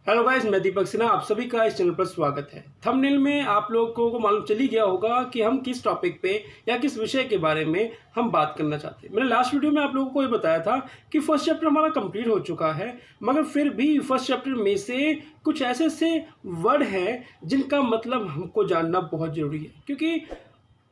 Hello guys, मैं दीपक सिन्हा, आप सभी का इस चैनल पर स्वागत है। थंबनेल में आप लोगों को मालूम चली गया होगा कि हम किस टॉपिक पे या किस विषय के बारे में हम बात करना चाहते हैं। मैंने लास्ट वीडियो में आप लोगों को ये बताया था कि फर्स्ट चैप्टर हमारा कंप्लीट हो चुका है, मगर फिर भी फर्स्ट चैप्टर में से कुछ ऐसे वर्ड हैं जिनका मतलब हमको जानना बहुत ज़रूरी है, क्योंकि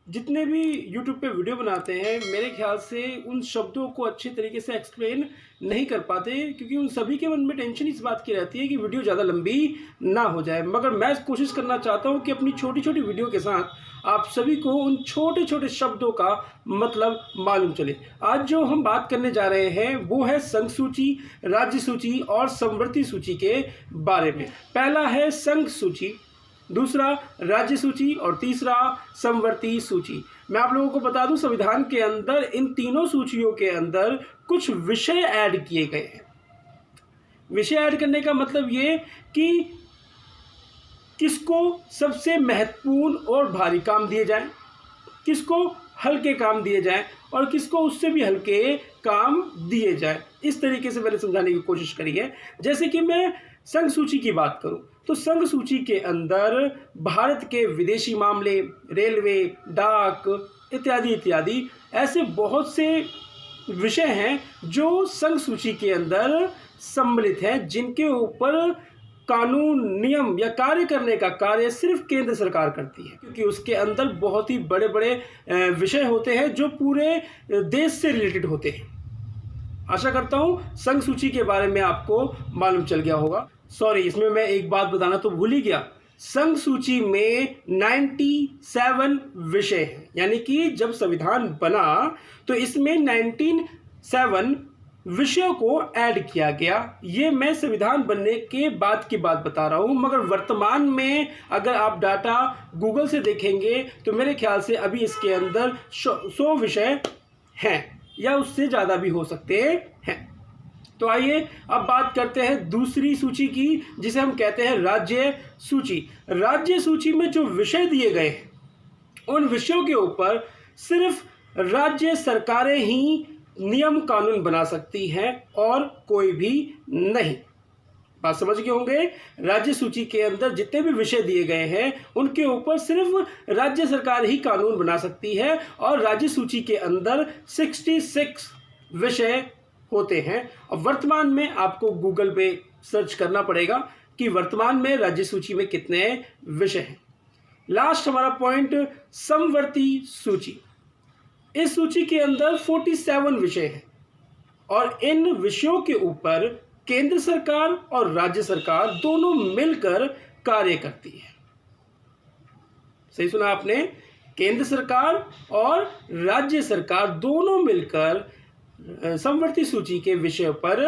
जितने भी YouTube पे वीडियो बनाते हैं मेरे ख्याल से उन शब्दों को अच्छे तरीके से एक्सप्लेन नहीं कर पाते, क्योंकि उन सभी के मन में टेंशन इस बात की रहती है कि वीडियो ज़्यादा लंबी ना हो जाए। मगर मैं कोशिश करना चाहता हूँ कि अपनी छोटी छोटी वीडियो के साथ आप सभी को उन छोटे छोटे शब्दों का मतलब मालूम चले। आज जो हम बात करने जा रहे हैं वो है संघ सूची, राज्य सूची और समवर्ती सूची के बारे में। पहला है संघ सूची, दूसरा राज्य सूची और तीसरा समवर्ती सूची। मैं आप लोगों को बता दूं, संविधान के अंदर इन तीनों सूचियों के अंदर कुछ विषय ऐड किए गए हैं। विषय ऐड करने का मतलब ये कि किसको सबसे महत्वपूर्ण और भारी काम दिए जाएं, किसको हल्के काम दिए जाएं और किसको उससे भी हल्के काम दिए जाएं। इस तरीके से मैंने समझाने की कोशिश करी है। जैसे कि मैं संघ सूची की बात करूं तो संघ सूची के अंदर भारत के विदेशी मामले, रेलवे, डाक इत्यादि इत्यादि ऐसे बहुत से विषय हैं जो संघ सूची के अंदर सम्मिलित हैं, जिनके ऊपर कानून, नियम या कार्य करने का कार्य सिर्फ केंद्र सरकार करती है, क्योंकि उसके अंदर बहुत ही बड़े बड़े विषय होते हैं जो पूरे देश से रिलेटेड होते हैं। आशा करता हूं संघ सूची के बारे में आपको मालूम चल गया होगा। सॉरी, इसमें मैं एक बात बताना तो भूल ही गया। संघ सूची में 97 विषय हैं, यानी कि जब संविधान बना तो इसमें 97 विषयों को ऐड किया गया। ये मैं संविधान बनने के बाद की बात बता रहा हूं, मगर वर्तमान में अगर आप डाटा गूगल से देखेंगे तो मेरे ख्याल से अभी इसके अंदर 100 विषय हैं या उससे ज़्यादा भी हो सकते हैं। तो आइए अब बात करते हैं दूसरी सूची की, जिसे हम कहते हैं राज्य सूची। राज्य सूची में जो विषय दिए गए हैं उन विषयों के ऊपर सिर्फ राज्य सरकारें ही नियम कानून बना सकती हैं और कोई भी नहीं। बात समझ गए होंगे। राज्य सूची के अंदर जितने भी विषय दिए गए हैं उनके ऊपर सिर्फ राज्य सरकार ही कानून बना सकती है, और राज्य सूची के अंदर 66 विषय होते हैं। और वर्तमान में आपको गूगल पे सर्च करना पड़ेगा कि वर्तमान में राज्य सूची में कितने विषय हैं। लास्ट हमारा पॉइंट समवर्ती सूची। इस सूची के अंदर 47 विषय हैं और इन विषयों के ऊपर केंद्र सरकार और राज्य सरकार दोनों मिलकर कार्य करती है। सही सुना आपने, केंद्र सरकार और राज्य सरकार दोनों मिलकर समवर्ती सूची के विषय पर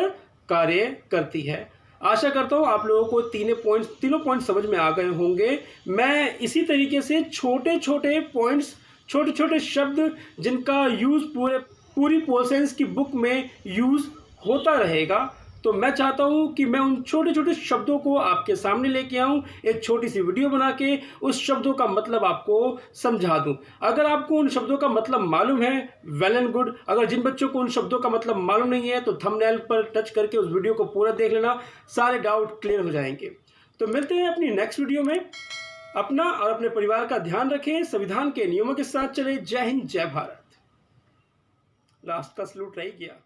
कार्य करती है। आशा करता हूं आप लोगों को तीनों पॉइंट समझ में आ गए होंगे। मैं इसी तरीके से छोटे छोटे पॉइंट्स, छोटे छोटे शब्द जिनका यूज़ पूरी पोल साइंस की बुक में यूज़ होता रहेगा, तो मैं चाहता हूं कि मैं उन छोटे छोटे शब्दों को आपके सामने लेके आऊं, एक छोटी सी वीडियो बना के उस शब्दों का मतलब आपको समझा दूं। अगर आपको उन शब्दों का मतलब मालूम है, वेल एंड गुड। अगर जिन बच्चों को उन शब्दों का मतलब मालूम नहीं है तो थंबनेल पर टच करके उस वीडियो को पूरा देख लेना, सारे डाउट क्लियर हो जाएंगे। तो मिलते हैं अपनी नेक्स्ट वीडियो में। अपना और अपने परिवार का ध्यान रखें, संविधान के नियमों के साथ चले। जय हिंद, जय भारत। लास्ट का सलूट रह गया।